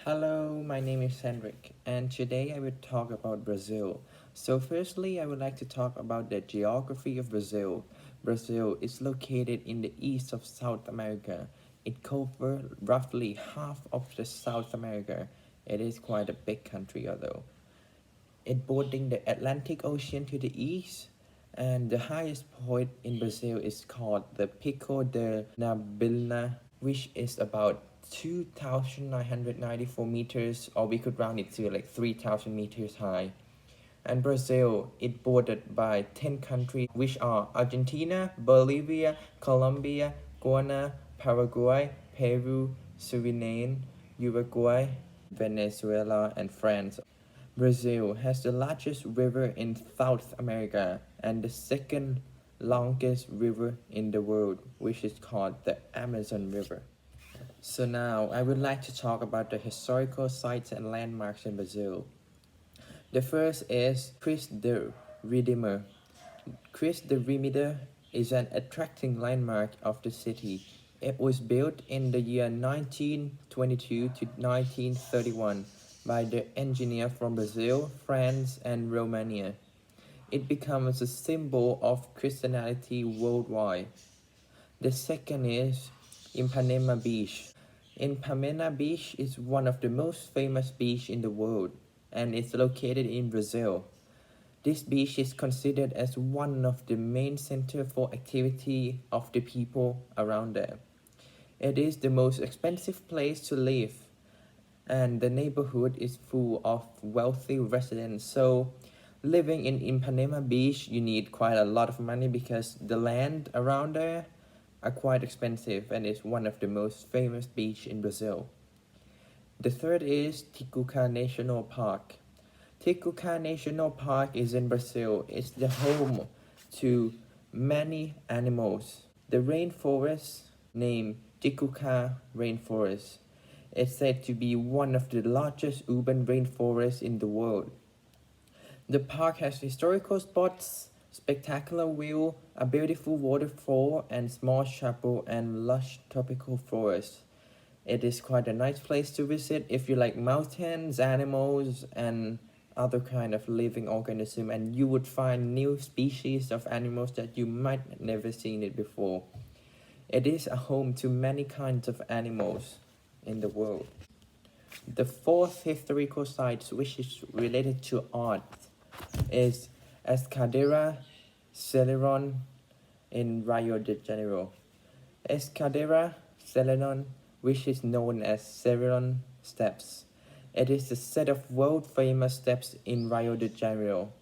Hello, my name is Henrik, and today I will talk about Brazil. So, firstly, I would like to talk about the geography of Brazil. Brazil is located in the east of South America. It covers roughly half of the South America. It is quite a big country, although. It bordering the Atlantic Ocean to the east, and the highest point in Brazil is called the Pico de Nabilna, which is about 2,994 meters, or we could round it to like 3,000 meters high. And Brazil is bordered by 10 countries, which are Argentina, Bolivia, Colombia, Guyana, Paraguay, Peru, Suriname, Uruguay, Venezuela, and France. Brazil has the largest river in South America and the second longest river in the world, which is called the Amazon River. So now I would like to talk about the historical sites and landmarks in Brazil. The first is Christ the Redeemer. Christ the Redeemer is an attracting landmark of the city. It was built in the year 1922 to 1931 by the engineer from Brazil, France, and Romania. It becomes a symbol of Christianity worldwide. The second is Ipanema Beach. Ipanema Beach is one of the most famous beaches in the world and is located in Brazil. This beach is considered as one of the main centers for activity of the people around there. It is the most expensive place to live, and the neighborhood is full of wealthy residents. So, living in Ipanema Beach, you need quite a lot of money because the land around there are quite expensive and is one of the most famous beach in Brazil. The third is Tijuca National Park. Tijuca National Park is in Brazil. It's the home to many animals. The rainforest named Tijuca Rainforest is said to be one of the largest urban rainforests in the world. The park has historical spots, spectacular view, a beautiful waterfall, and small chapel and lush tropical forest. It is quite a nice place to visit if you like mountains, animals, and other kind of living organism, and you would find new species of animals that you might never seen it before. It is a home to many kinds of animals in the world. The fourth historical site, which is related to art, is Escadera Celeron in Rio de Janeiro. Escadera Celeron, which is known as Celeron Steps. It is a set of world-famous steps in Rio de Janeiro,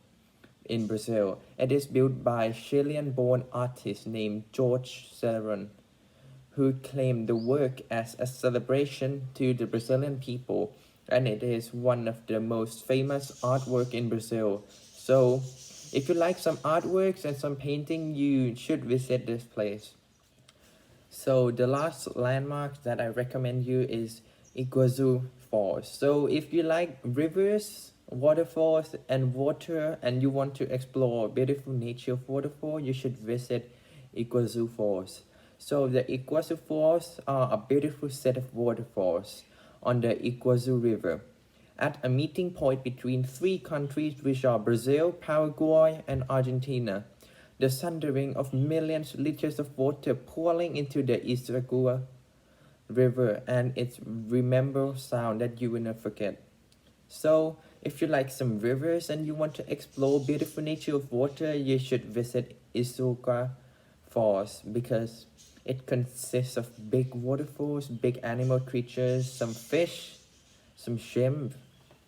in Brazil. It is built by Chilean-born artist named George Celeron, who claimed the work as a celebration to the Brazilian people, and it is one of the most famous artwork in Brazil. So, if you like some artworks and some painting, you should visit this place. So the last landmark that I recommend you is Iguazu Falls. So if you like rivers, waterfalls, and water, and you want to explore beautiful nature of waterfall, you should visit Iguazu Falls. So the Iguazu Falls are a beautiful set of waterfalls on the Iguazu River at a meeting point between three countries, which are Brazil, Paraguay, and Argentina. The thundering of millions of liters of water pouring into the Iguazu River and its remember sound that you will not forget. So, if you like some rivers and you want to explore beautiful nature of water, you should visit Iguazu Falls because it consists of big waterfalls, big animal creatures, some fish, some shrimp.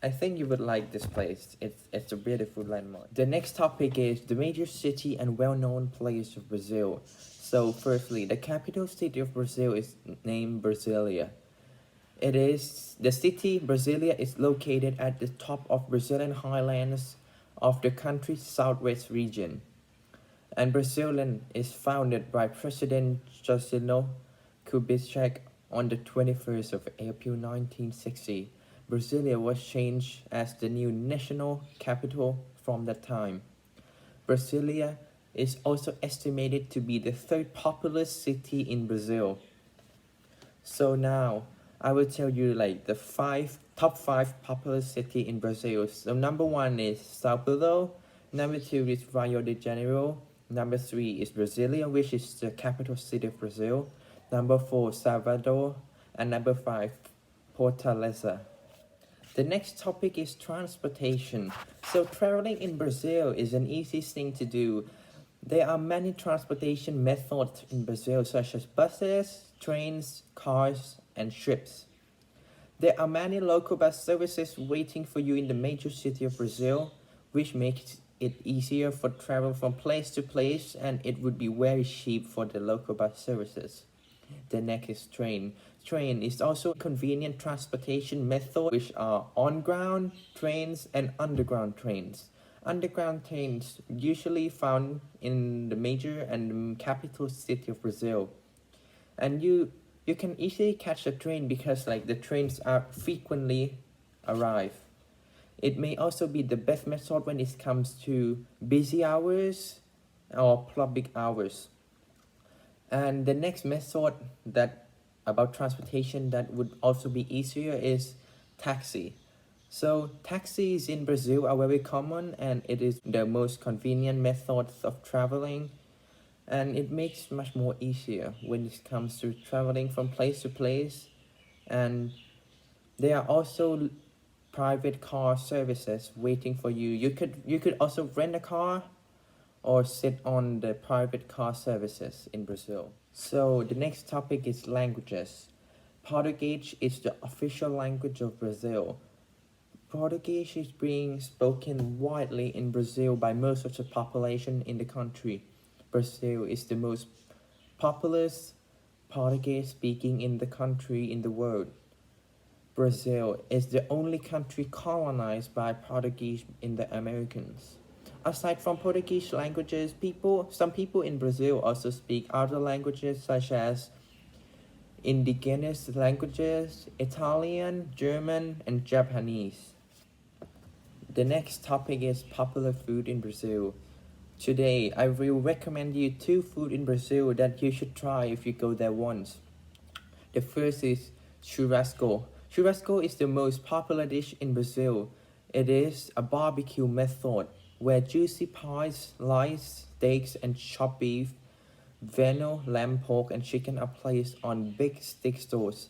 I think you would like this place. It's a beautiful landmark. The next topic is the major city and well-known place of Brazil. So firstly, the capital city of Brazil is named Brasilia. It is the city Brasilia is located at the top of Brazilian highlands of the country's southwest region. And Brazilian is founded by President Juscelino Kubitschek on the 21st of April 1960. Brasilia was changed as the new national capital from that time. Brasilia is also estimated to be the third populous city in Brazil. So now, I will tell you like the top five popular city in Brazil. So number one is Sao Paulo, number two is Rio de Janeiro, number three is Brasilia, which is the capital city of Brazil, number four Salvador, and number five Fortaleza. The next topic is transportation. So traveling in Brazil is an easy thing to do. There are many transportation methods in Brazil, such as buses, trains, cars, and ships. There are many local bus services waiting for you in the major city of Brazil, which makes it easier for travel from place to place, and it would be very cheap for the local bus services. The next is train. Train is also a convenient transportation method, which are on-ground trains and underground trains. Underground trains usually found in the major and capital city of Brazil. And you can easily catch a train because like the trains are frequently arrive. It may also be the best method when it comes to busy hours or public hours. And the next method that about transportation that would also be easier is taxi. So taxis in Brazil are very common and it is the most convenient method of traveling, and it makes much more easier when it comes to traveling from place to place. And there are also private car services waiting for you. You could also rent a car or sit on the private car services in Brazil. So the next topic is languages. Portuguese is the official language of Brazil. Portuguese is being spoken widely in Brazil by most of the population in the country. Brazil is the most populous Portuguese speaking in the country in the world. Brazil is the only country colonized by Portuguese in the Americas. Aside from Portuguese languages, some people in Brazil also speak other languages such as indigenous languages, Italian, German, and Japanese. The next topic is popular food in Brazil. Today, I will recommend you two food in Brazil that you should try if you go there once. The first is churrasco. Churrasco is the most popular dish in Brazil. It is a barbecue method where juicy pies, sliced steaks, and chopped beef, venal, lamb, pork, and chicken are placed on big stick stoves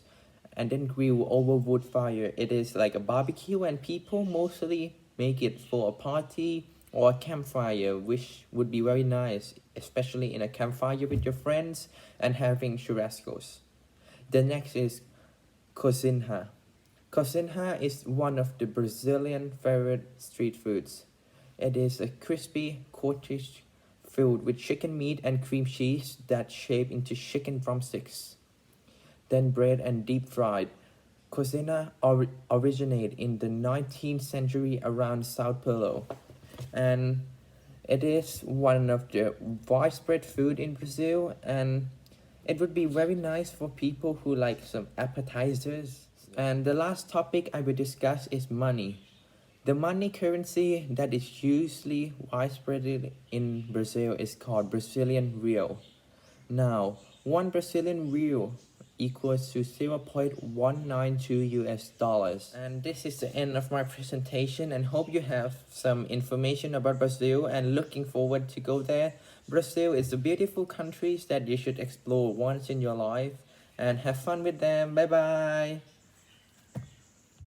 and then grilled over wood fire. It is like a barbecue, and people mostly make it for a party or a campfire, which would be very nice, especially in a campfire with your friends and having churrascos. The next is cozinha. Cozinha is one of the Brazilian favorite street foods. It is a crispy cottage filled with chicken meat and cream cheese that's shaped into chicken drumsticks, then bread and deep fried. Cozinha originated in the 19th century around Sao Paulo, and it is one of the widespread food in Brazil, and it would be very nice for people who like some appetizers. And the last topic I will discuss is money. The money currency that is usually widespread in Brazil is called Brazilian real. Now, one Brazilian real equals to 0.192 US dollars. And this is the end of my presentation, and hope you have some information about Brazil and looking forward to go there. Brazil is a beautiful country that you should explore once in your life, and have fun with them. Bye bye.